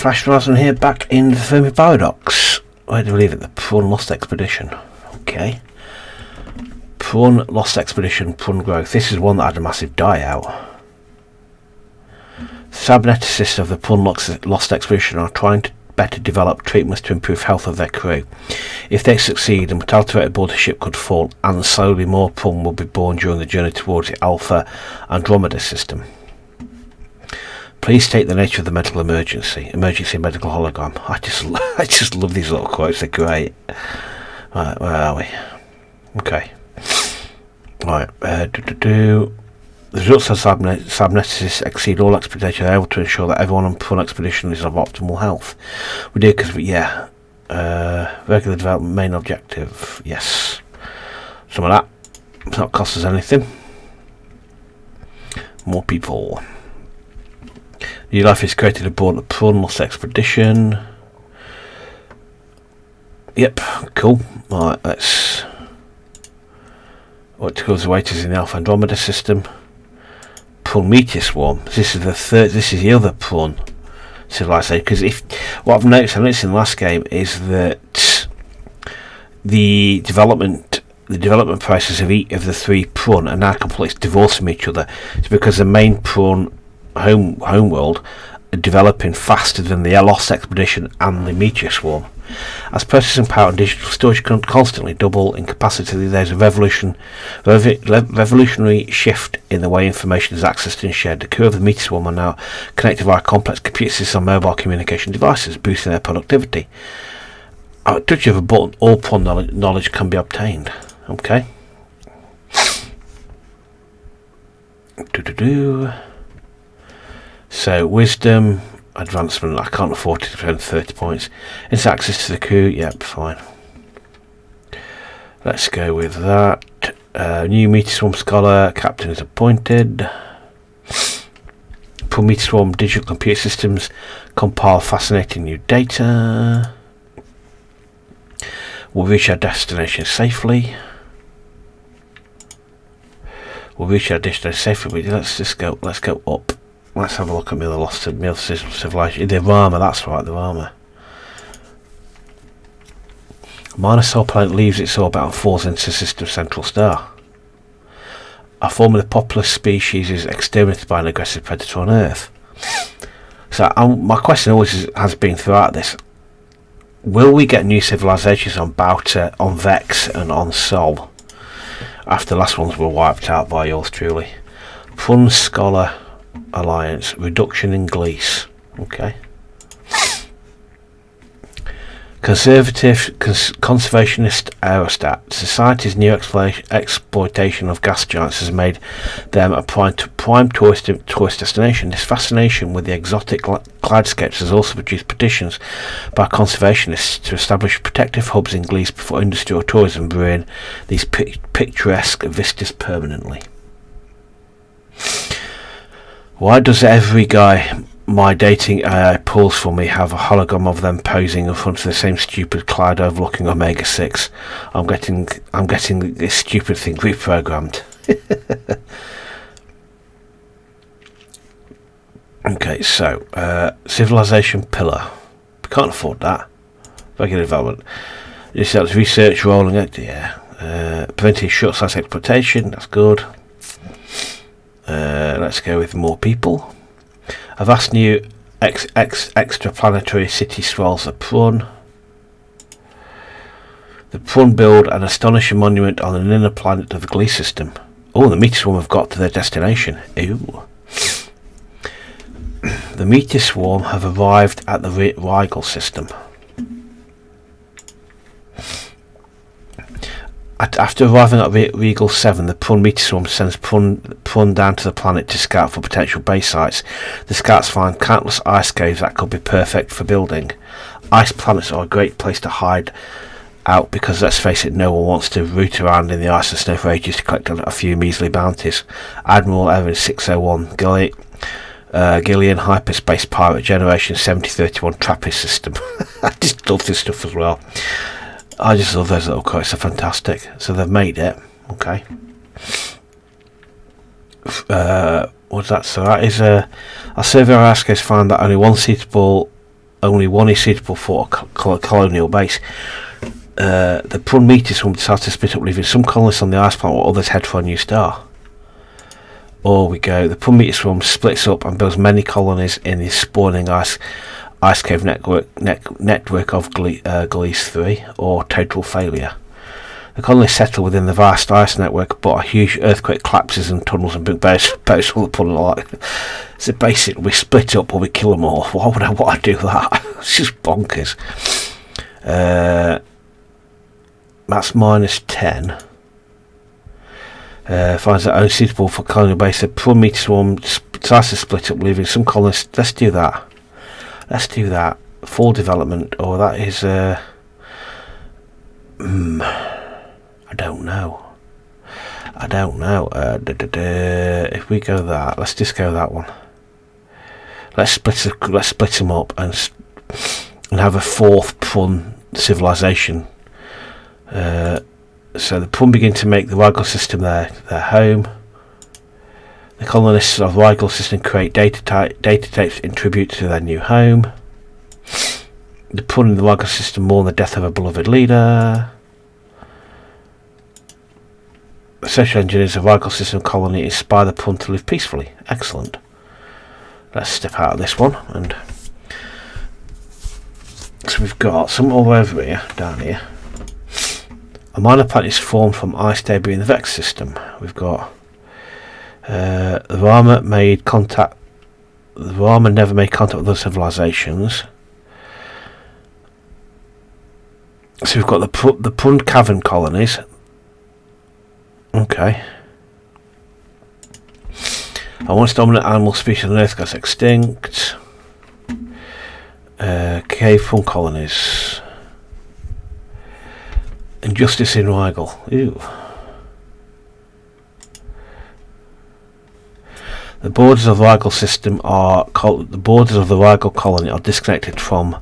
Flash Horizon here, back in the Fermi Paradox. Where do we leave it? The Prun Lost Expedition. Okay. Prun Lost Expedition, Prun Growth. This is one that had a massive die out. Cyberneticists of the Prun Lost Expedition are trying to better develop treatments to improve health of their crew. If they succeed, the mortality rate aboard the ship could fall, and slowly more Prun will be born during the journey towards the Alpha Andromedae system. Please state the nature of the medical emergency. Emergency medical hologram. I just love these little quotes. They're great. Right, where are we? Okay. Right. The results of cyberneticists exceed all expectations. They're able to ensure that everyone on Prun expedition is of optimal health. We do because regular development main objective. Yes. Some of that. It's not cost us anything. More people. New life is created aboard the Prun Lost Expedition. Yep, cool. Right, let's. What goes away is in the Alpha Andromedae system. Prun Meteor Swarm. This is the third. This is the other Prun civilization. Because what I've noticed in the last game is that the development process of each of the three Prun are now completely divorced from each other. It's because the main Prun home world are developing faster than the Lost Expedition and the Meteor Swarm. As processing power and digital storage constantly double in capacity, there's a revolutionary shift in the way information is accessed and shared. The crew of the Meteor Swarm are now connected via complex computer systems and mobile communication devices, boosting their productivity. At a touch of a button, all Prun knowledge can be obtained. Okay. So, wisdom, advancement, I can't afford to spend 30 points. Instant access to the crew, yep, fine. Let's go with that. New Meteor Swarm Scholar, captain is appointed. Prun Meteor Swarm digital computer systems compile fascinating new data. We'll reach our destination safely. Let's go up. Let's have a look at the other civilization. The Rama, that's right, the Rama. Minor solar planet leaves its orbit and falls into the system's central star. A form of the populous species is exterminated by an aggressive predator on Earth. So my question always has been throughout this: will we get new civilizations on Bauta, on Vex, and on Sol after the last ones were wiped out by yours truly? Prun Scholar Alliance, reduction in Gliese. Okay. Conservationist aerostat. Society's new exploitation of gas giants has made them a prime tourist destination. This fascination with the exotic cloudscapes has also produced petitions by conservationists to establish protective hubs in Gliese for industry or tourism, bring these picturesque vistas permanently. Why does every guy my dating AI pulls for me have a hologram of them posing in front of the same stupid cloud overlooking Omega 6? I'm getting this stupid thing reprogrammed. Okay, so civilization pillar. We can't afford that. Regular development. This is research rolling out. Yeah. Preventing short size exploitation. That's good. Let's go with more people. A vast new extraplanetary city swells the Prun. The Prun build an astonishing monument on an inner planet of the Gliese System. Oh, the Meteor Swarm have got to their destination. Ew. The Meteor Swarm have arrived at the Rigel System. After arriving at Rigel 7, the Prun Meteor Swarm sends Prun down to the planet to scout for potential base sites. The scouts find countless ice caves that could be perfect for building. Ice planets are a great place to hide out because, let's face it, no one wants to root around in the ice and snow for ages to collect a few measly bounties. Admiral Evan 601, Gillian Hyperspace Pirate Generation 7031 Trappist System. I just love this stuff as well. I just love those little quotes, they're fantastic. So they've made it. Okay. What's that? So that is a survey of our has found that only one suitable only one is suitable for a colonial base. The Prun Meteor swarm decides to split up, leaving some colonists on the ice planet while others head for a new star. Or we go, the Prun Meteor swarm splits up and builds many colonies in the spawning ice cave network of Gliese 3, or total failure. The colonies settle within the vast ice network, but a huge earthquake collapses and tunnels and boats all the Prun like. So basically, we split up or we kill them all. Why would I want to do that? It's just bonkers. That's -10. Finds that unsuitable for colonial base. The Prun Meteor swarm decides to split up, leaving some colonists. Let's do that. Full development, or that is I don't know. If we go that, let's just go that one. Let's split them up and have a fourth Prun civilization. So the Prun begin to make the Rigel System their home. The colonists of Rigel System create data tapes in tribute to their new home. The Prun in the Rigel System mourn the death of a beloved leader. The social engineers of Rigel System colony inspire the Prun to live peacefully. Excellent. Let's step out of this one, and so we've got some all over here, down here. A minor planet is formed from ice debris in the Vex system. We've got the Rama made contact. The Rama never made contact with other civilizations. So we've got the Prun cavern colonies. Okay. And once dominant animal species on Earth goes extinct. Cave Prun colonies. Injustice in Rigel. Ew. The borders of the Rigel system the borders of the Rigel colony are disconnected from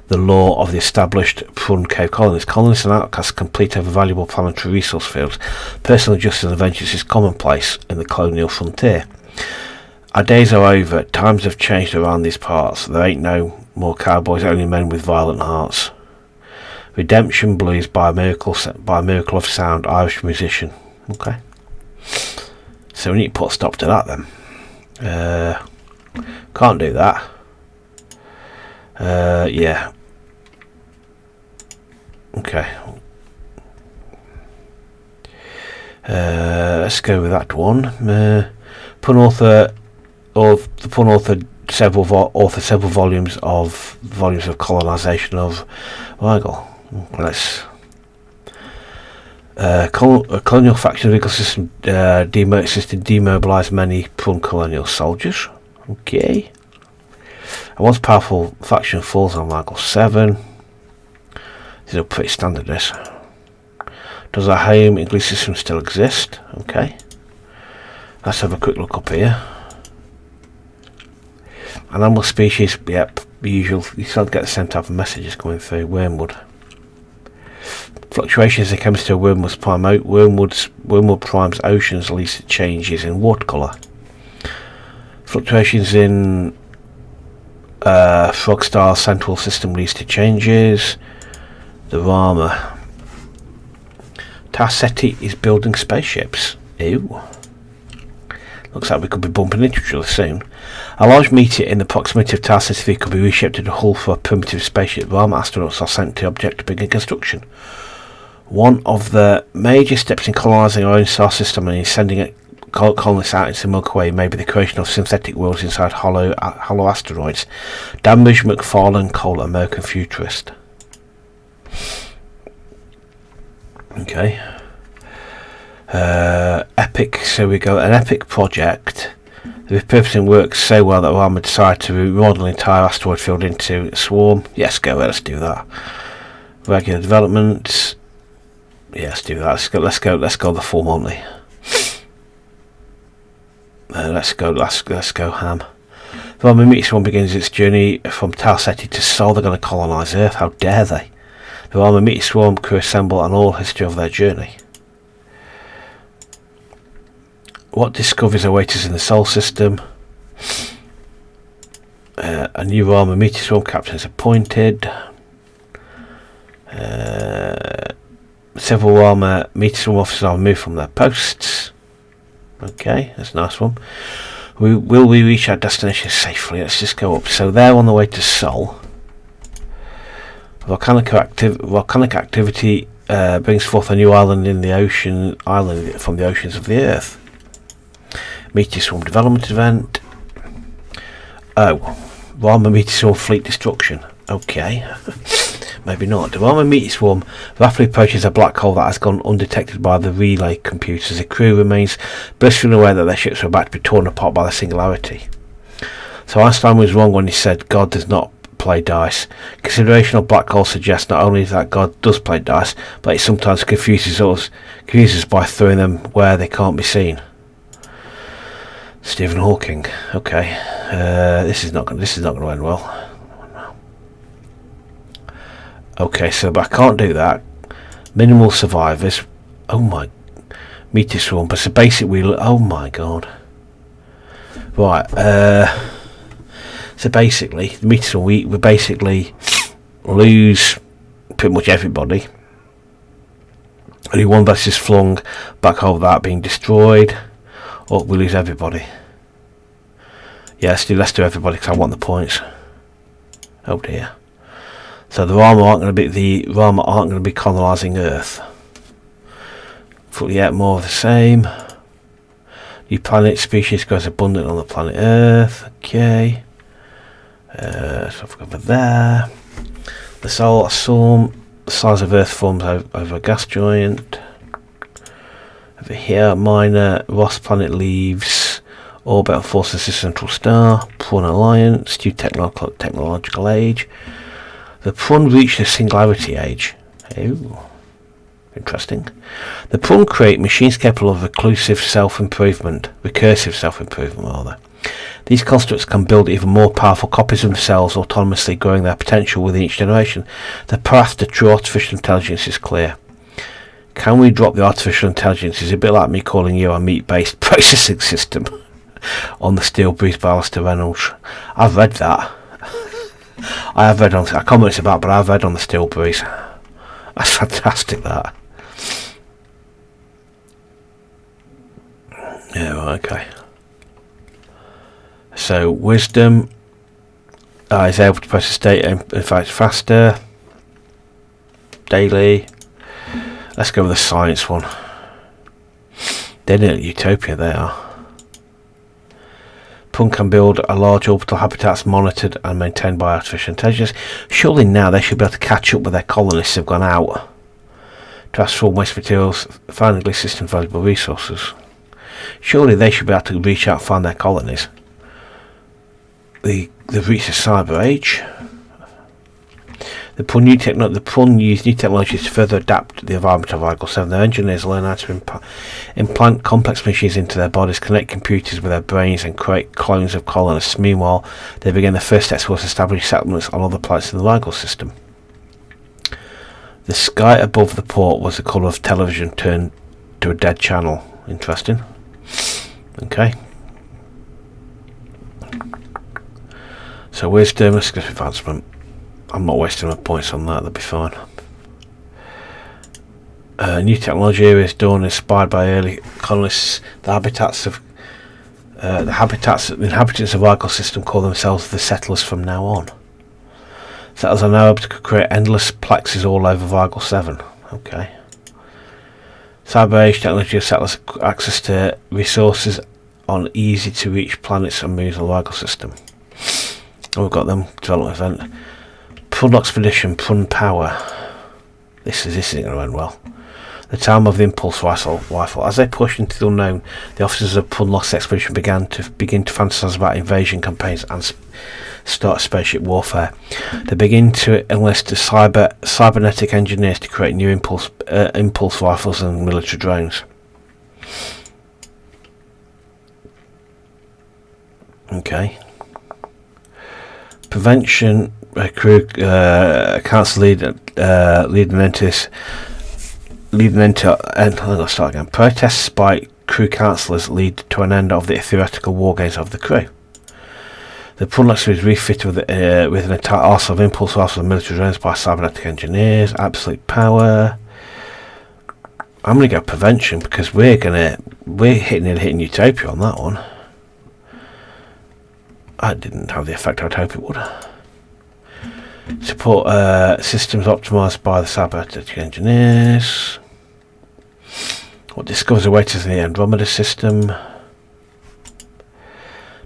the law of the established Prun cave colonies. Colonists and outcasts compete over valuable planetary resource fields. Personal justice and vengeance is commonplace in the colonial frontier. Our days are over. Times have changed around these parts. There ain't no more cowboys, only men with violent hearts. Redemption blues by a miracle of sound, Irish musician. Okay. So we need to put a stop to that then. Can't do that. Yeah. Okay. Let's go with that one. Prun author, or the Prun author several volumes of colonization of Rigel. Let's. Colonial faction of Rigel System demobilized many Prun colonial soldiers. Okay. And once powerful faction falls on Rigel 7. These are pretty standard, this. Does our home in Gliese System still exist? Okay. Let's have a quick look up here. An animal species, yep, the usual. You still get the same type of messages coming through. Wormwood. Fluctuations in the chemistry of Wormwood's prime. Wormwood primes oceans leads to changes in watercolour. Fluctuations in Frogstar Central System leads to changes. The Rama. Ceti is building spaceships. Ew. Looks like we could be bumping into each other soon. A large meteor in the proximity of Ceti could be reshaped into a hull for a primitive spaceship. Rama astronauts are sent to the object to begin construction. One of the major steps in colonising our own star system and in sending colonists out into the Milky Way may be the creation of synthetic worlds inside hollow asteroids. Damage McFarlane Cole, American futurist. Okay. Epic. So we go an epic project. The repurposing works so well that Rama decided to remodel the entire asteroid field into a swarm. Yes, let's do that. Regular development. Yeah, let's do that. Let's go the form only. Let's go ham. The Rama Meteor swarm begins its journey from Ceti to Sol. They're going to colonise Earth. How dare they? The Rama Meteor swarm crew assemble an oral history of their journey. What discoveries await us in the Sol system? A new Rama Meteor Swarm captain is appointed. Several Rama Meteor Swarm officers are removed from their posts. Okay, that's a nice one. Will we reach our destination safely? Let's just go up. So they're on the way to Sol. Volcanic activity brings forth a new island in the ocean, from the oceans of the Earth. Meteor Swarm development event. Oh, Rama Meteor Swarm fleet destruction. Okay, maybe not. The Rama Meteor Swarm rapidly approaches a black hole that has gone undetected by the relay computers. The crew remains blissfully aware that their ships are about to be torn apart by the singularity. So Einstein was wrong when he said God does not play dice. Consideration of black holes suggests not only that God does play dice, but it sometimes confuses us by throwing them where they can't be seen. Stephen Hawking. Okay, this is not going to end well. Okay, so but I can't do that. Minimal survivors. Oh my, Meteor Swarm. But so basically, oh my god. Right. So basically, the Meteor Swarm, we basically lose pretty much everybody. Only one vessel is flung back over without being destroyed. Or we lose everybody. Yeah, let's do everybody because I want the points. Oh dear. So the Rama aren't going to be colonising Earth. Yet more of the same. New planet species grows abundant on the planet Earth. Okay. So I've got over there. The solar storm, the size of Earth forms over a gas giant. Over here, minor Ross planet leaves orbit and forces a central star. Prun alliance, new technological age. The Prun reached the singularity age. Oh, interesting. The Prun create machines capable of recursive self-improvement rather. These constructs can build even more powerful copies of themselves, autonomously growing their potential with each generation. The path to true artificial intelligence is clear. Can we drop the artificial intelligence? It's a bit like me calling you a meat-based processing system on the steel breeze by Alistair Reynolds. I've read that. I can't remember what it's about, but I've read on the steel breeze. That's fantastic, that. Yeah, right, okay. So, wisdom is able to process data in fact faster. Daily. Let's go with the science one. They're near utopia, they are. Prun can build a large orbital habitats monitored and maintained by artificial intelligence. Surely now they should be able to catch up with their colonists who've gone out. Transform waste materials, find the Gliese System valuable resources. Surely they should be able to reach out and find their colonies. They've reached the cyber age. The Prun use new technologies to further adapt the environment of Rigel 7. Their engineers learn how to implant complex machines into their bodies, connect computers with their brains, and create clones of colonists. Meanwhile, they begin the first steps towards establishing settlements on other planets in the Rigel System. The sky above the port was the colour of television turned to a dead channel. Interesting. Okay. So wisdom, let's go to advancement. I'm not wasting my points on that, that'll be fine. New technology is done, inspired by early colonists. The inhabitants of Rigel System call themselves the settlers from now on. Settlers are now able to create endless plexes all over Rigel 7. Okay. Cyber age technology gives settlers access to resources on easy to reach planets and moons on the Rigel System. And we've got them development event. Prun expedition, Prun power. This isn't going to end well. The time of the impulse rifle. As they pushed into the unknown, the officers of Prun lost expedition begin to fantasize about invasion campaigns and start spaceship warfare. They begin to enlist the cybernetic engineers to create new impulse rifles and military drones. Okay. Prevention. Crew council leading into let's start again. Protests by crew councillors lead to an end of the theoretical war games of the crew. The Prun is refitted with an entire arsenal of impulse rifles and military drones by cybernetic engineers. Absolute power. I'm going to go prevention because we're hitting Utopia on that one. That didn't have the effect I'd hope it would. Support systems optimised by the cybernetic engineers. What discovers awaiters in the Andromedae system?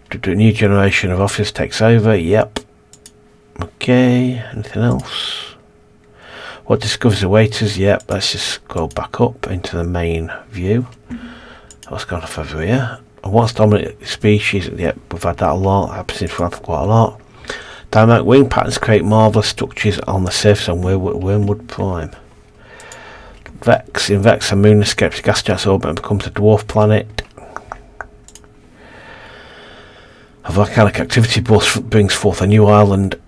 A new generation of officers takes over. Yep. Okay. Anything else? What discovers awaiters? Yep. Let's just scroll back up into the main view. What's gone off over here? And what's dominant species? Yep. We've had that a lot. Happens in France quite a lot. Dynamic wing patterns create marvellous structures on the surface on Wormwood Prime. In Vex, a moon escapes gas giant's orbit and becomes a dwarf planet. A volcanic activity brings forth a new island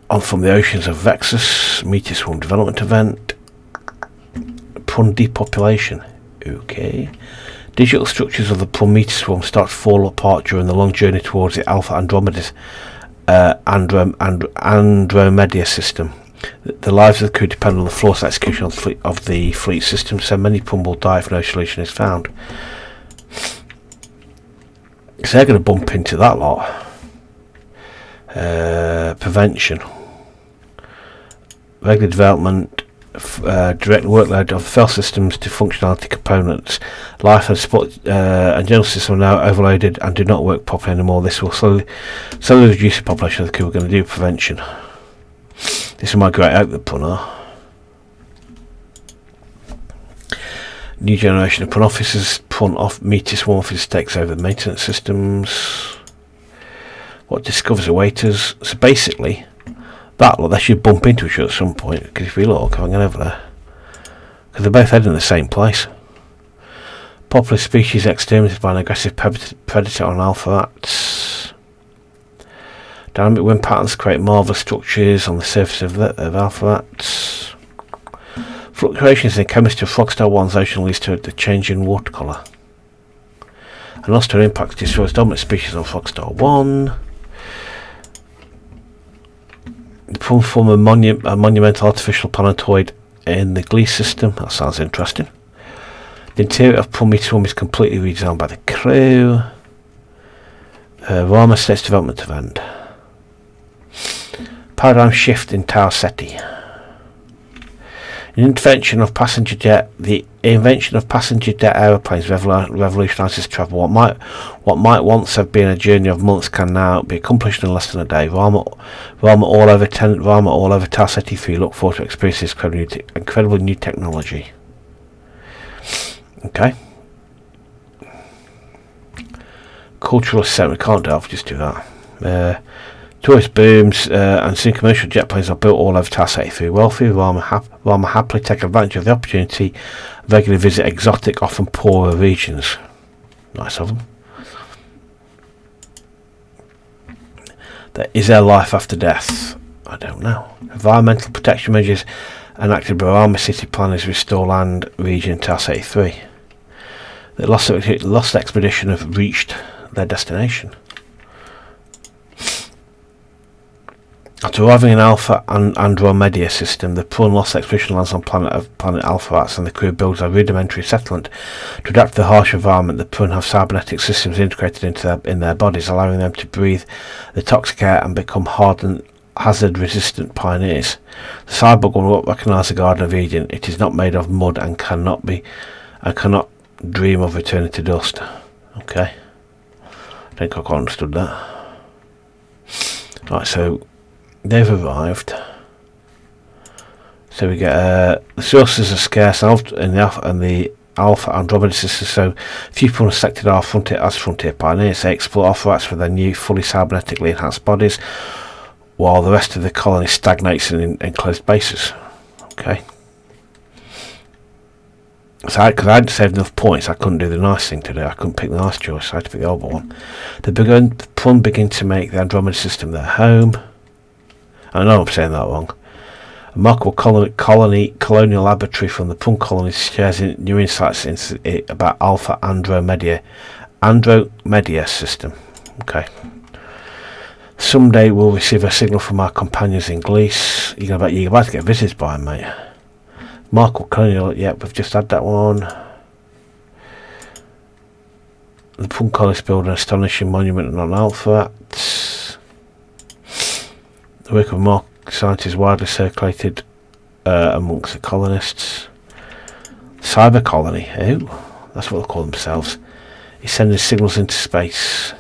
on from the oceans of Vexus. Meteor swarm development event. Prun depopulation. Okay. Digital structures of the Prun meteor swarm start to fall apart during the long journey towards the Alpha Andromedae Andromedae system. The lives of the crew depend on the flawless execution of the fleet system, so many Prun will die if no solution is found. So they're going to bump into that lot. Prevention. Regular development. Direct workload of fail systems to functionality components. Life and support and general system are now overloaded and do not work properly anymore. This will slowly reduce the population of the crew. We're going to do prevention. This is my great hope, the Prun. New generation of Prun officers. Prun meteor swarm officers takes over the maintenance systems. What discovers awaiters? So basically, they should bump into each other at some point. Because if we look, I'm going over there. Because they're both heading in the same place. Popular species exterminated by an aggressive predator on Alpha Rats. Dynamic wind patterns create marvellous structures on the surface of Alpha Rats. Fluctuations in the chemistry of Frogstar 1's ocean leads to the change in water colour. An asteroid impact destroys dominant species on Frogstar 1. The Prun form a monumental artificial planetoid in the Gliese System. That sounds interesting. The interior of Prun meteor swarm is completely redesigned by the crew. Rama states development event. Paradigm shift in Tower Ceti. The invention of passenger jet aeroplanes revolutionises travel. What might once have been a journey of months can now be accomplished in less than a day. Rama all over Tower Ceti 3. Look forward to experiencing this incredible new technology. Okay. Cultural assessment. We can't do that. We'll just do that. Tourist booms and soon commercial jet planes are built all over Tower Ceti 3. Wealthy Rama happily take advantage of the opportunity, regularly visit exotic, often poorer regions. Nice of them. Is there life after death? I don't know. Environmental protection measures enacted by Rama city planners restore land region Tower Ceti 3. The lost expedition have reached their destination. After arriving in Alpha Andromedae system, the Prun lost expedition lands on planet Alpha Rats, and the crew builds a rudimentary settlement. To adapt to the harsh environment, the Prun have cybernetic systems integrated in their bodies, allowing them to breathe the toxic air and become hardened, hazard-resistant pioneers. The cyborg will not recognise the Garden of Eden. It is not made of mud and cannot dream of returning to dust. Okay, I think I quite understood that. Right, so they've arrived. So we get the sources are scarce in the Alpha Andromedae system, so few Prun are selected as frontier pioneers. They explore Alpha Rats with their new, fully cybernetically enhanced bodies, while the rest of the colony stagnates in enclosed bases. Okay. So because I hadn't saved enough points, I couldn't do the nice thing to do. I couldn't pick the nice choice, so I had to pick the old one. The Prun begin to make the Andromeda system their home. I know I'm saying that wrong. A remarkable colonial laboratory from the Prun colony shares new insights about Alpha Andromedae system. Okay. Someday we'll receive a signal from our companions in Gliese. You're about to get visited by them, mate. Markle Colonial, yep, we've just had that one. The Prun colonists build an astonishing monument on Alpha. The work of more scientists widely circulated amongst the colonists. Cyber colony, that's what they call themselves. He's sending signals into space.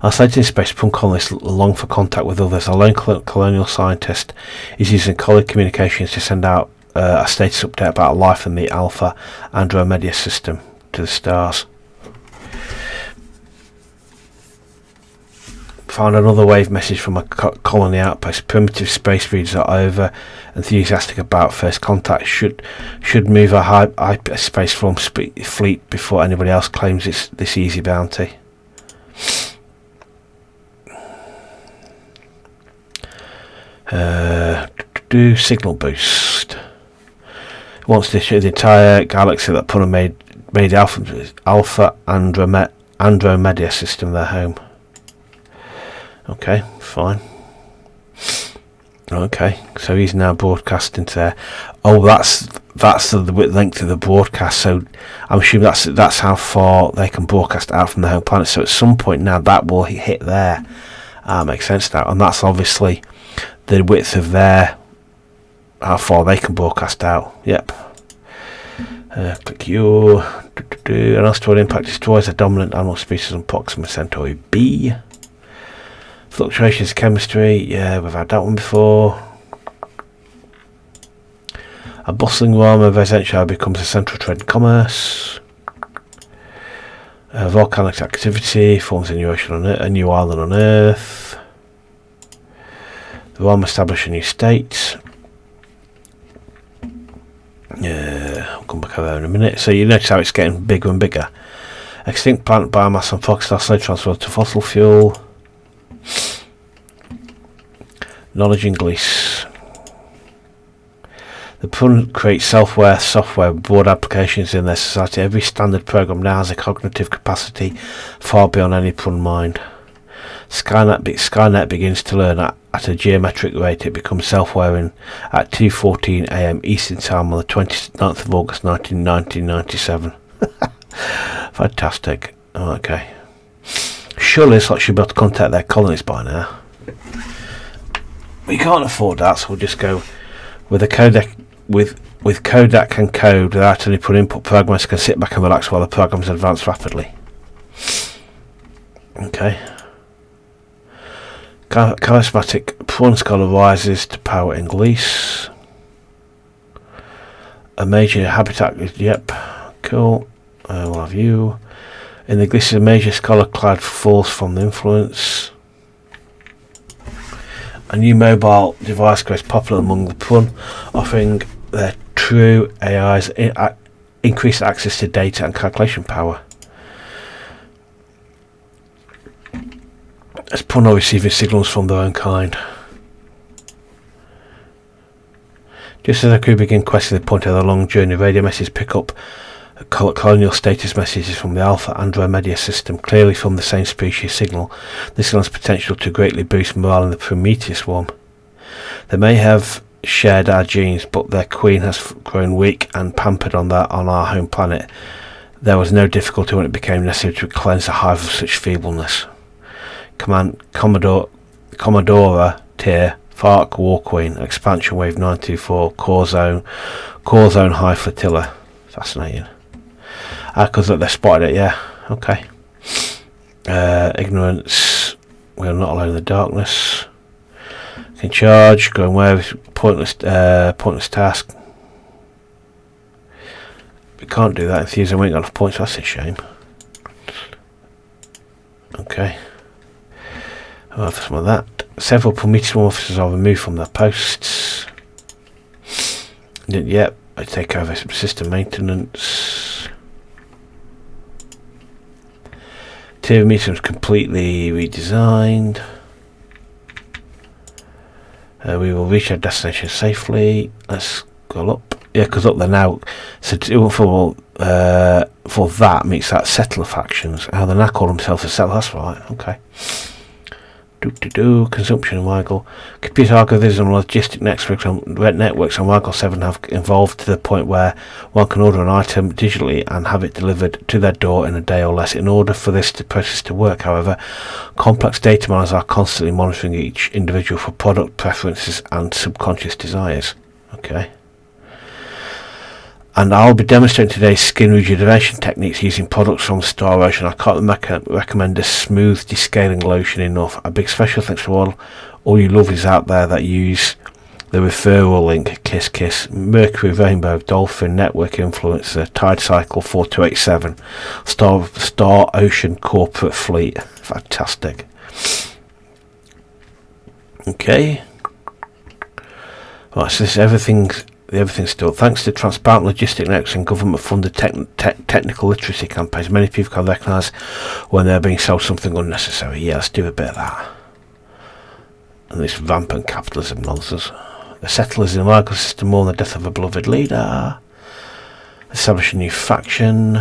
Isolated in space, Prun colonists long for contact with others. A lone colonial scientist is using colleague communications to send out a status update about life in the Alpha Andromedae system to the stars. Found another wave message from a colony outpost. Primitive space readers are over enthusiastic about first contact. Should move a high space form fleet before anybody else claims this easy bounty. Do signal boost. Wants to show the entire galaxy that Prun made Alpha Andromedae system their home. Okay, fine. Okay, so he's now broadcasting to there. Oh, that's the length of the broadcast. So I'm assuming that's how far they can broadcast out from their home planet. So at some point now that will hit there. Makes sense now, and that's obviously the width of how far they can broadcast out. Yep. Click your an asteroid impact destroys a dominant animal species on Proxima Centauri B. Fluctuations chemistry, yeah, we've had that one before. A bustling Rama eventually becomes a central trade and commerce. Volcanic activity forms a new ocean a new island on Earth. The Rama establish a new state. Yeah, I'll come back over there in a minute. So you notice how it's getting bigger and bigger. Extinct plant biomass on Fox slowly transferred to fossil fuel. Knowledge in Gliese. The Prun creates software with broad applications in their society. Every standard program now has a cognitive capacity far beyond any Prun mind. Skynet begins to learn at a geometric rate. It becomes self-wearing at 2:14 AM Eastern Time on the 29th of August 1997. Fantastic. Okay. Surely it's like should be able to contact their colonies by now. We can't afford that, so we'll just go with a codec with codec and code without any input. Programmers can sit back and relax while the programs advance rapidly. Okay. Charismatic Prun scholar rises to power in Gliese. A major habitat is yep, cool. We'll have you. In the Gliese, a major scholar cloud falls from the influence. A new mobile device grows popular among the Prun, offering their true AIs increased access to data and calculation power. As Prun are receiving signals from their own kind. Just as the crew begin questioning the point of their long journey, radio messages pick up colonial status messages from the Alpha Andromedae system, clearly from the same species signal. This signal has potential to greatly boost morale in the Prometheus swarm. They may have shared our genes, but their queen has grown weak and pampered on our home planet. There was no difficulty when it became necessary to cleanse the hive of such feebleness. Commodore Tier Fark War Queen Expansion Wave 924 Core Zone High Flotilla. Fascinating. Because they're spotted it, yeah. Okay. Ignorance. We are not alone in the darkness. Can charge. Going where is pointless task. We can't do that. Enthusiasm ain't got enough points. That's a shame. Okay. I'll have some of that. Several Prometheus officers are removed from their posts. Yep. I take over some system maintenance. Tier meter completely redesigned. We will reach our destination safely. Let's go up. Yeah, because up there now. So for that meets that settler factions. How they now call themselves a settler. That's right. Okay. Consumption in Rigel. Computer algorithms and logistic networks on Rigel 7 have evolved to the point where one can order an item digitally and have it delivered to their door in a day or less. In order for this process to work, however, complex data miners are constantly monitoring each individual for product preferences and subconscious desires. Okay. And I'll be demonstrating today skin rejuvenation techniques using products from Star Ocean. I can't recommend a smooth descaling lotion enough. A big special thanks to all you lovelies out there that use the referral link. Kiss Mercury Rainbow Dolphin Network Influencer Tide Cycle 4287 Star Ocean Corporate Fleet. Fantastic. Okay. Right, so this is everything's still. Thanks to transparent logistic networks and government-funded technical literacy campaigns, many people can recognise when they're being sold something unnecessary. Yeah, let's do a bit of that. And this rampant capitalism nonsense. The settlers in the Rigel System mourn the death of a beloved leader. Establish a new faction.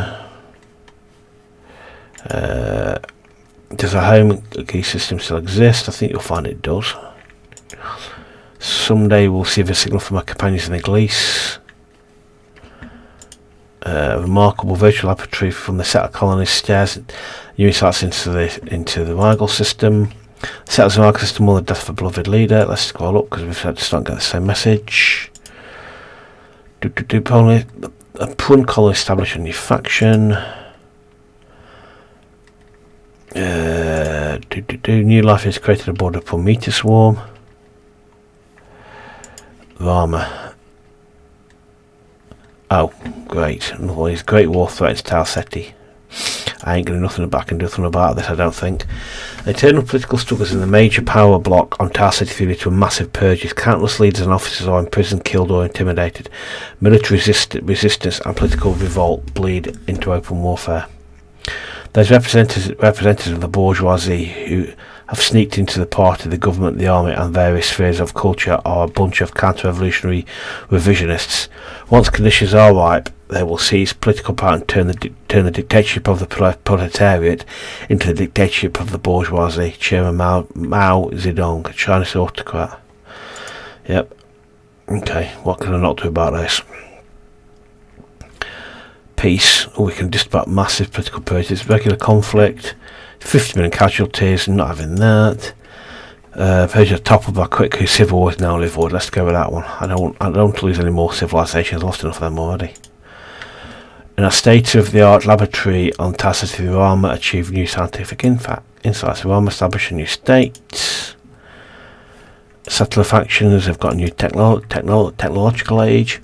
Does a home Gliese System still exist? I think you'll find it does. Someday we'll see the signal from our companions in the Gliese. Remarkable virtual laboratory from the settler colonies stairs new insights into the Rigel System. Settlers in the Rigel System mourn the death of a beloved leader. Let's scroll up because we've had to start getting the same message. A Prun colony establish a new faction. New life is created aboard a Prun meteor swarm. Rama. Oh, great. Another one is great war threats to Ceti. I ain't gonna do nothing about this, I don't think. Internal political struggles in the major power block on Ceti lead to massive purges. Countless leaders and officers are imprisoned, killed or intimidated. Military resistance and political revolt bleed into open warfare. There's representatives of the bourgeoisie who have sneaked into the party, the government, the army and various spheres of culture are a bunch of counter-revolutionary revisionists. Once conditions are ripe, they will seize political power and turn the dictatorship of the proletariat into the dictatorship of the bourgeoisie. Chairman Mao Zedong, Chinese autocrat. Yep. Okay, what can I not do about this? Peace. We can just about massive political purges, regular conflict, 50 million casualties, not having that. Page at the top of our quick civil wars now live void. Let's go with that one. I don't want to lose any more civilizations. I've lost enough of them already. In a state-of-the-art laboratory on Ceti, Rama achieved new scientific insights. Rama established a new state. Settler factions have got a new technological age.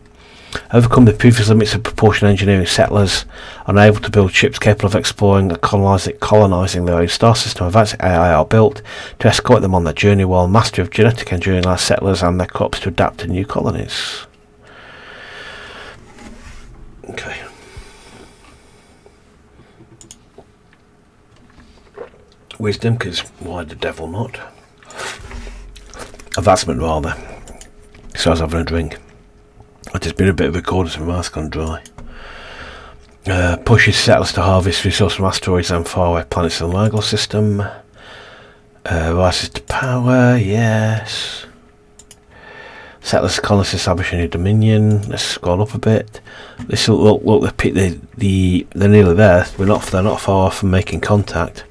Overcome the previous limits of proportional engineering, settlers are able to build ships capable of exploring and colonising their own star system. Advanced AI are built to escort them on their journey, while mastery of genetic engineering allows settlers and their crops to adapt to new colonies. Okay. Wisdom, because why the devil not? Advancement rather. So I was having a drink. There's been a bit of recording, so my mouth's gone dry. Pushes settlers to harvest resources from asteroids and faraway planets in the Rigel System. Rises to power, yes. Settlers colonists establish a new dominion. Let's scroll up a bit. This look, they're nearly there. They're not far off from making contact.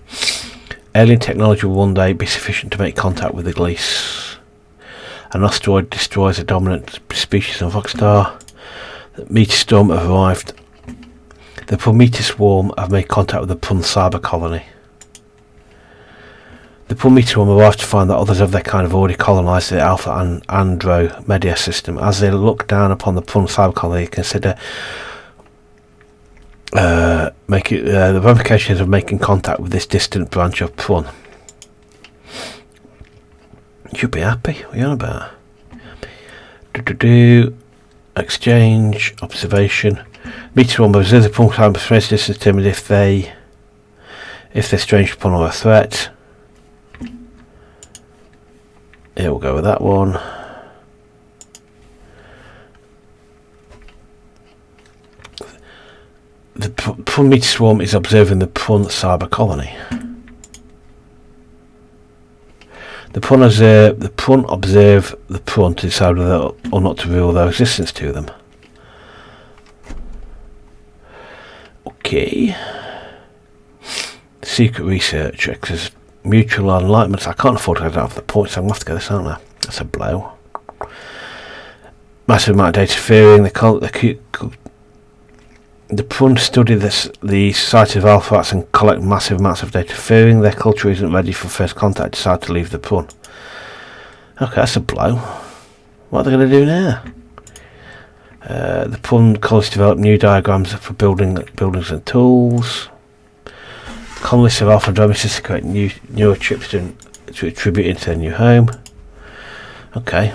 Alien technology will one day be sufficient to make contact with the Gliese. An asteroid destroys a dominant species of rockstar. The meteor storm have arrived. The Prometheus swarm have made contact with the Prun cyber colony. The Prometheus swarm arrived to find that others of their kind have already colonised the Alpha and Andromedae system. As they look down upon the Prun cyber colony, they consider the ramifications of making contact with this distant branch of Prun. You'd be happy. What are you on about? Exchange, observation. Meteor will observe the Prun climb for distance to determine if they're strange Prun or a threat. Yeah, we'll go with that one. Prun Meteor Swarm is observing the Prun cyber colony. The Prun observe the Prun to decide whether or not to reveal their existence to them. Okay. Secret research, because mutual enlightenment. I can't afford to get out of the points, so I'm going to have to get this, aren't I? That's a blow. Massive amount of data fearing. The Prun study the society of alphats and collect massive amounts of data. Fearing their culture isn't ready for first contact, decide to leave the Prun. Okay, that's a blow. What are they going to do now? The Prun colonists develop new diagrams for buildings and tools. Colonists of Alpha Andromedae System create new neurochips to attribute into their new home. Okay.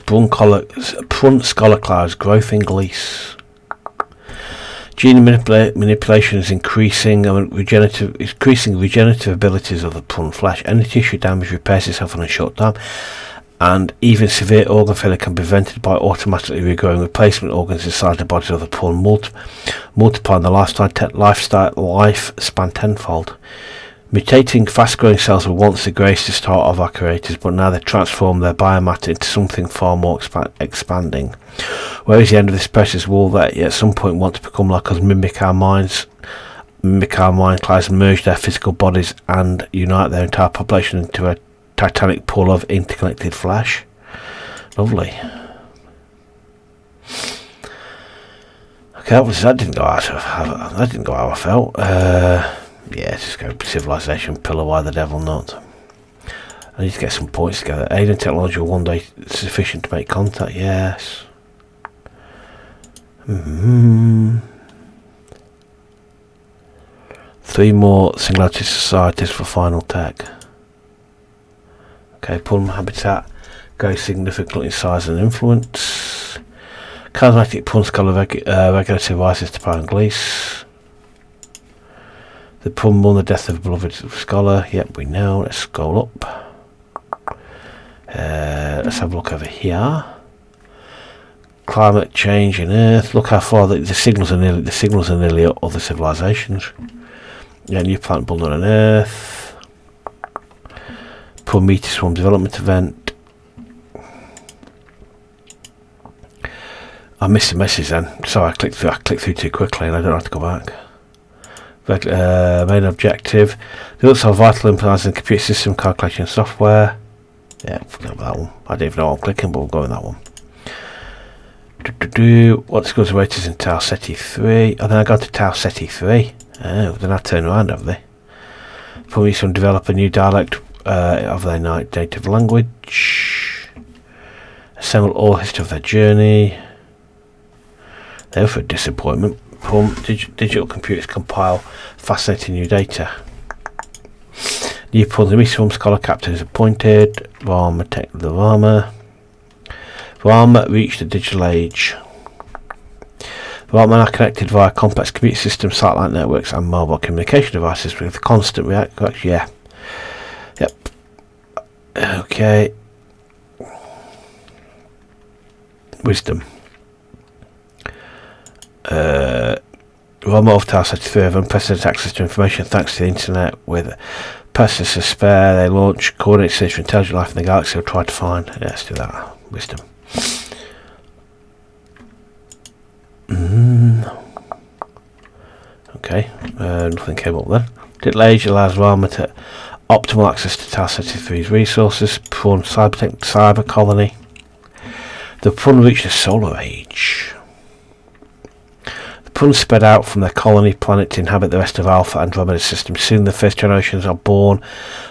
Prun scholar clouds growth in Gliese. Gene manipulation is increasing regenerative abilities of the Prun flesh. Any tissue damage repairs itself in a short time, and even severe organ failure can be prevented by automatically regrowing replacement organs inside the bodies of the Prun, multiplying the lifespan tenfold. Mutating fast-growing cells were once the greatest heart of our creators, but now they transform their biomatter into something far more expanding. Where is the end of this process? Will they at some point want to become like us, mimic our mind clouds, merge their physical bodies, and unite their entire population into a titanic pool of interconnected flesh? Lovely. Okay, that didn't go out how I felt. Yeah, just go civilization pillar, why the devil not? I need to get some points together. Alien technology will one day sufficient to make contact, yes. Three more singularity societies for final tech. Okay, Prun habitat goes significantly in size and influence. Charismatic Prun scholar regulative devices to power Gliese. The Prun mourn the death of a beloved scholar. Yep, we know. Let's scroll up. Let's have a look over here. Climate change in Earth. Look how far the signals are nearly other civilizations. Yeah, new planet bundle on Earth. Prun Meteor Swarm development event. I missed the message then. Sorry, I clicked through too quickly and I don't have to go back. Main objective. They also have vital implements in computer system calculation software. Yeah, forget about that one. I don't even know what I'm clicking, but we'll go with that one. What's good rate is in Tau Ceti 3. Oh, then I got to Tau Ceti 3. Oh, then I turn around, have they? Probably some develop a new dialect of their native language. Assemble all history of their journey. They're for a disappointment. Digital computers compile fascinating new data. New Prun Meteor scholar captain is appointed. Rama take the Rama. Rama reached the digital age. Rama are connected via complex computer systems, satellite networks, and mobile communication devices with constant reaction. Yeah. Yep. Okay. Wisdom. Rama of Tau Ceti 3 have unprecedented access to information thanks to the internet. With persons to spare, they launch coordinate search for intelligent life in the galaxy. Will try to find. Yeah, let's do that. Wisdom. Okay, nothing came up then. Digital age allows Rama to optimal access to Tau Ceti 3's resources. Prun cyber colony. The Prun reached the solar age. Prun spread out from their colony planet to inhabit the rest of Alpha Andromedae System. Soon the first generations are born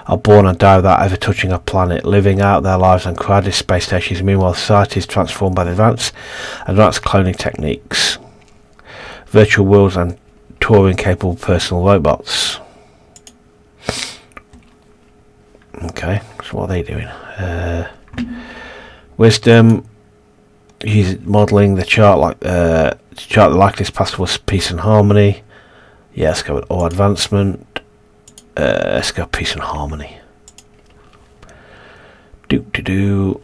and die without ever touching a planet, living out their lives on crowded space stations. Meanwhile, society is transformed by the advanced cloning techniques, virtual worlds, and Turing-capable personal robots. Okay, so what are they doing? Wisdom. He's modelling the chart like the likeliest path towards peace and harmony. Yeah, let's go with all advancement. Let's go peace and harmony. The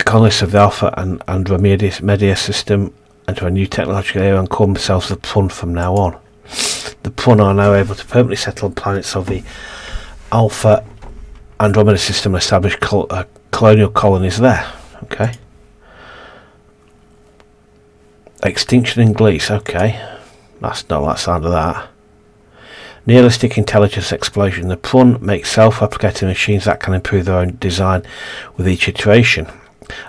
colonists of the Alpha and Andromedae System into a new technological era and call themselves the Prun from now on. The Prun are now able to permanently settle on planets of the Alpha Andromedae system and establish colonial colonies there. Okay. Extinction in Gliese. Okay. That's not that sound of that. Nihilistic intelligence explosion. The Prun make self-replicating machines that can improve their own design with each iteration.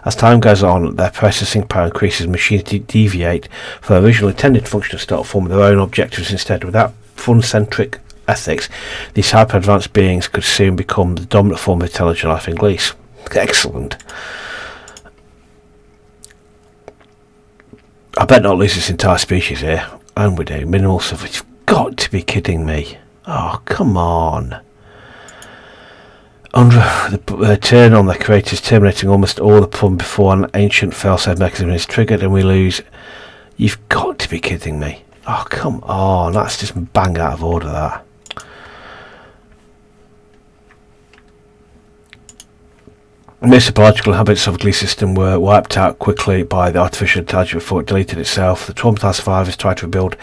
As time goes on, their processing power increases. Machines deviate from their original intended function and start forming their own objectives instead. Without Prun-centric ethics, these hyper-advanced beings could soon become the dominant form of intelligent life in Gliese. Excellent. I bet not lose this entire species here. And we do. Minimal stuff. You've got to be kidding me. Oh, come on. Under the turn on the creators, terminating almost all the Prun before an ancient failsafe mechanism is triggered and we lose. You've got to be kidding me. Oh, come on. That's just bang out of order, that. Most of the biological habits of the Gliese system were wiped out quickly by the artificial intelligence before it deleted itself. The traumatized survivors tried to rebuild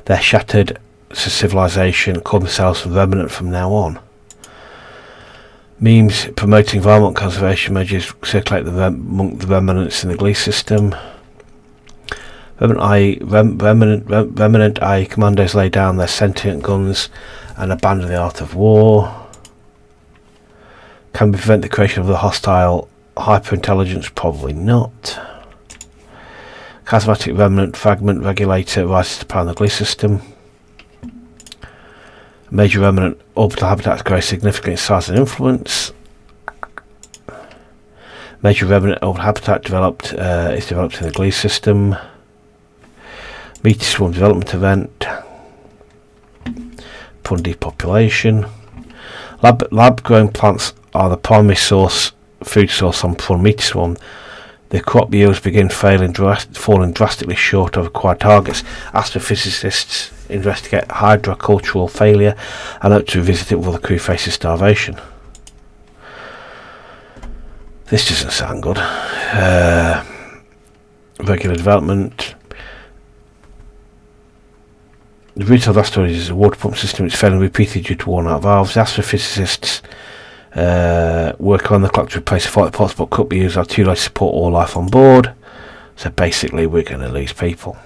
their shattered civilization, call themselves the Remnant from now on. Memes promoting environmental conservation measures circulate among the remnants in the Gliese system. Remnant I commandos lay down their sentient guns and abandon the art of war. Can we prevent the creation of the hostile hyper-intelligence? Probably not. Charismatic remnant fragment regulator rises to power in the Gliese system. Major remnant orbital habitats grow significantly in size and influence. Major remnant orbital habitat is developed in the Gliese system. Meteor swarm development event. Prun depopulation. Lab grown plants are the primary food source on Prun Meteor swarm. The crop yields begin falling drastically short of required targets. Astrophysicists investigate hydrocultural failure and hope to revisit it while the crew faces starvation. This doesn't sound good. Regular development. The root of the asteroid is a water pump system. It's failing repeatedly due to worn out valves. Astrophysicists work on the clock to replace the faulty parts, but could be used too late to support all life on board. So basically we're going to lose people.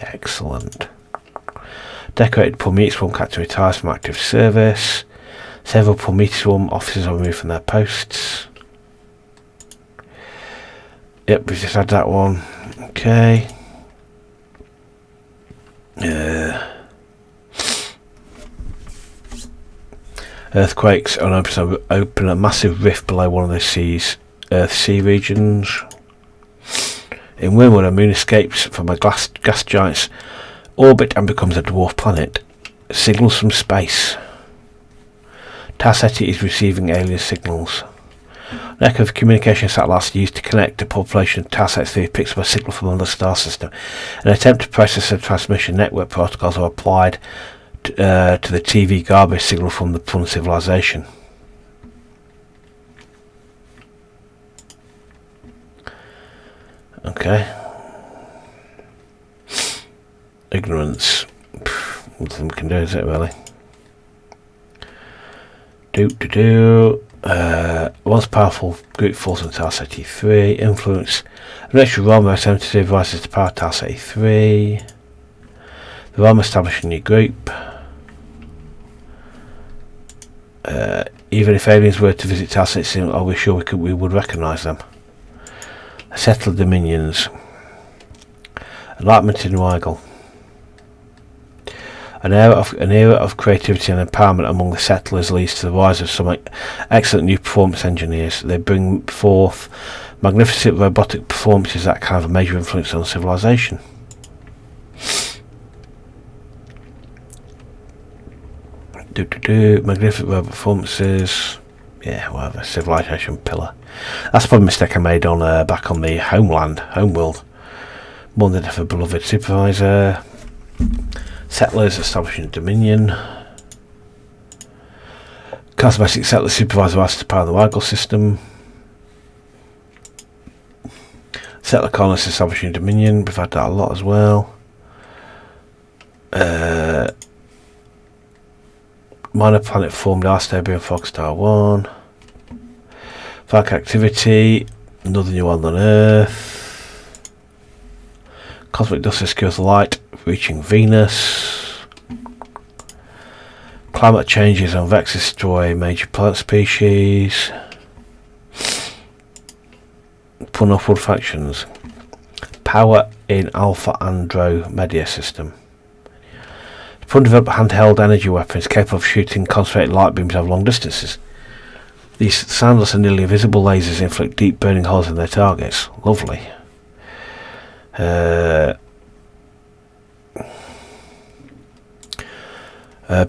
Excellent. Decorated Prun Meteor swarm captain retires from active service. Several Prun Meteor swarm officers are removed from their posts. Yep, we've just had that one. Okay. Earthquakes open a massive rift below one of the Earth's sea regions. In Wormwood, a moon escapes from a gas giant's orbit and becomes a dwarf planet. Signals from space. Ceti is receiving alien signals. An echo of communication satellites used to connect the population of Ceti picks up a signal from another star system. An attempt to process the transmission network protocols are applied to the TV garbage signal from the Prun civilization. Okay. Ignorance. Nothing we can do, is it, really? Once powerful group force on Ceti 3. Influence. An extra Rama attempted to devices to power Ceti 3. The Rama established a new group. Even if aliens were to visit Ceti, are we sure we would recognise them? Settled dominions. Enlightenment in Rigel. An era of creativity and empowerment among the settlers leads to the rise of some excellent new performance engineers. They bring forth magnificent robotic performances that can have a major influence on civilization. Magnificent robot performances. Yeah, whatever. Civilization pillar. That's probably a mistake I made on back on the homeworld. More than ever beloved supervisor. Settlers establishing dominion. Charismatic settler supervisor asked to power the Rigel System. Settler colonists establishing dominion. We've had that a lot as well. Minor planet formed Arstobia and Fogstar 1. Falcon activity. Another new one on Earth. Cosmic dust obscures light reaching Venus. Climate changes on Vex destroy major plant species. Prun upward factions. Power in Alpha Andromedae system. Prun developed handheld energy weapons capable of shooting concentrated light beams over long distances. These soundless and nearly invisible lasers inflict deep burning holes in their targets. Lovely.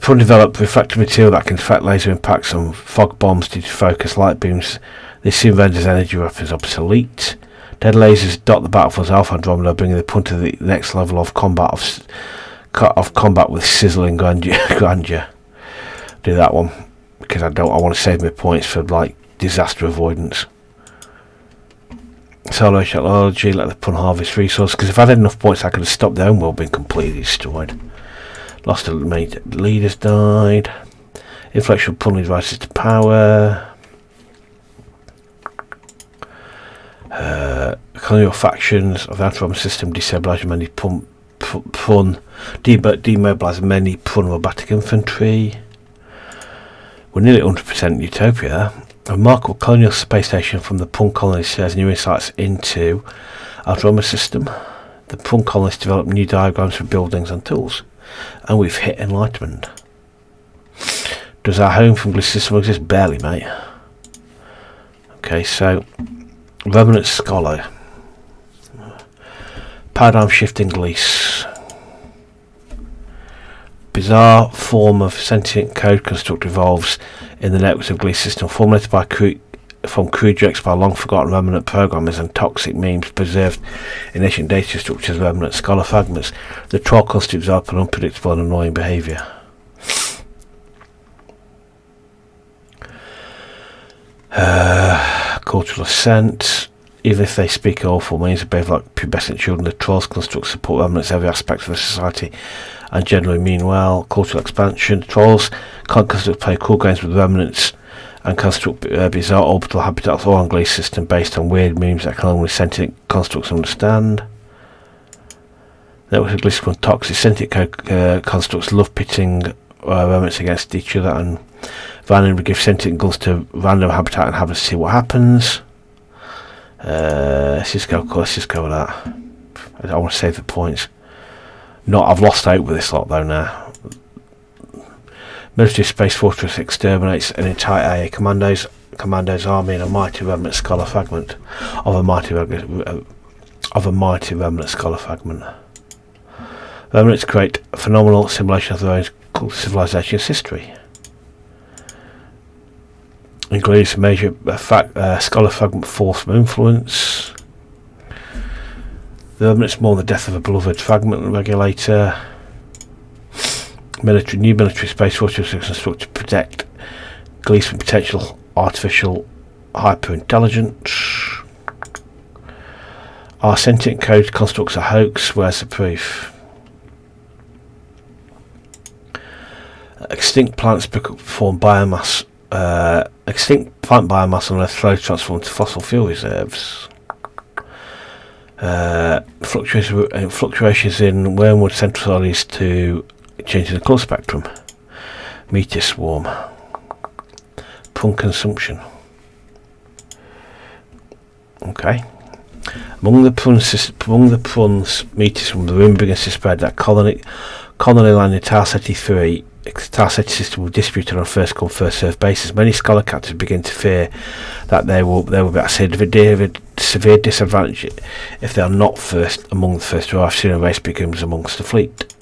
Prun developed refractive material that can deflect laser impacts on fog bombs to focus light beams. This soon renders energy weapons obsolete. Dead lasers dot the battlefield's Alpha Andromeda, bringing the Prun to the next level of combat with sizzling grandeur. Do that one because I want to save my points for like disaster avoidance. Solar technology, let the Prun harvest resources, because if I had enough points I could have stopped their own world being completely destroyed. Lost a mate, leaders died. Influential Prun lead rises to power. Colonial factions of the Andromedae system destabilize many Prun, demobilize many Prun robotic infantry. We're nearly 100% utopia. A remarkable colonial space station from the Prun colony shares new insights into Andromedae system. The Prun colonists develop new diagrams for buildings and tools. And we've hit enlightenment. Does our home from Gliese System exist? Barely, mate. Okay, so Remnant Scholar. Paradigm shift in Gliese. Bizarre form of sentient code construct evolves in the networks of Gliese System, formulated from crude jokes by long forgotten remnant programmers and toxic memes preserved in ancient data structures. Remnant Scholar fragments. The troll constructs develop an unpredictable and annoying behaviour. Cultural ascent. Even if they speak awful means and behave like pubescent children, the trolls construct support remnants every aspect of the society and generally mean well. Cultural expansion. Trolls can't construct play cool games with remnants and construct bizarre orbital habitats all on Gliese System based on weird memes that can only sentient constructs understand. Networks of Gliese become toxic. Sentient constructs love pitting remnants against each other and randomly give sentient guns to random habitat and have us see what happens. Let's just go with that. I want to save the points. I've lost out with this lot though now. Military Space Fortress exterminates an entire AA commandos army in a mighty remnant scholar fragment of a mighty remnant scholar fragment. Remnants create a phenomenal simulation of their own civilization's history. Includes major scholar fragment force from influence. The remnants mourn the death of a beloved fragment regulator. New military space fortress is constructed to protect Gliese from potential artificial hyper-intelligence. Our sentient code constructs a hoax. Where's the proof? Extinct plants form biomass. Extinct plant biomass on Earth slowly transformed to fossil fuel reserves. Fluctuations in wormwood central soil leads to changes in the colour spectrum. Meteor swarm. Prun consumption. Okay. Among the Prun's meteor swarm, the rumour begins to spread that colony land in Ceti System will dispute on a first come first served basis. Many scholar captains begin to fear that they will be at a severe disadvantage if they are not among the first to arrive. Soon a race becomes amongst the fleet.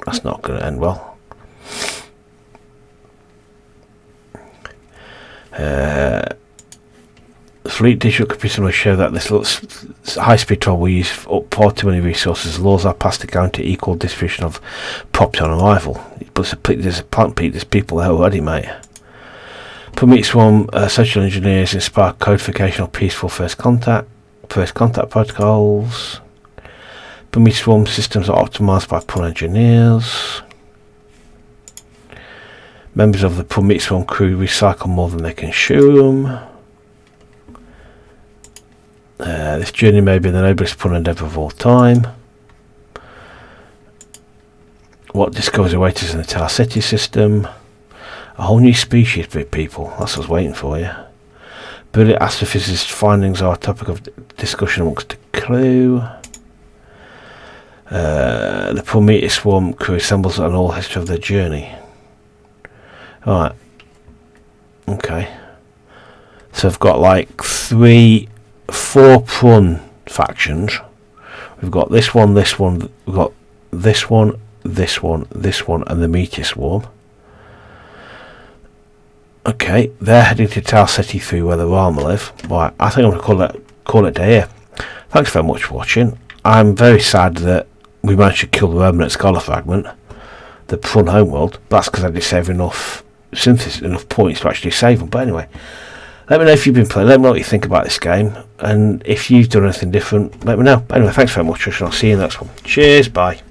That's not going to end well. Fleet digital computer will show that this high-speed travel will use up far too many resources. Laws are passed to guarantee equal distribution of property on arrival. But there's people there already, mate. Prometheus from social engineers inspire codification of peaceful first contact. first contact protocols. Prometheus swarm systems are optimised by Prun engineers. Members of the Prometheus swarm crew recycle more than they consume. This journey may be the noblest Prun endeavour of all time. What discoveries await us in the Ceti System? A whole new species, people. That's what's waiting for you. Brilliant astrophysicist findings are a topic of discussion amongst the crew. The Prometheus swarm crew assembles an oral history of their journey. Alright. Okay. So I've got like 4 Prun factions. We've got this one, we've got this one, this one, and the Meteor swarm. Okay, they're heading to Tau Ceti 3 where the Rama live. Right, I think I'm going to call it a day here. Thanks very much for watching. I'm very sad that we managed to kill the remnant scholar fragment, the Prun homeworld. That's because I didn't save enough synthesis, enough points to actually save them. But anyway, let me know if you've been playing. Let me know what you think about this game, and if you've done anything different, let me know. Anyway, thanks very much, and I'll see you in the next one. Cheers, bye.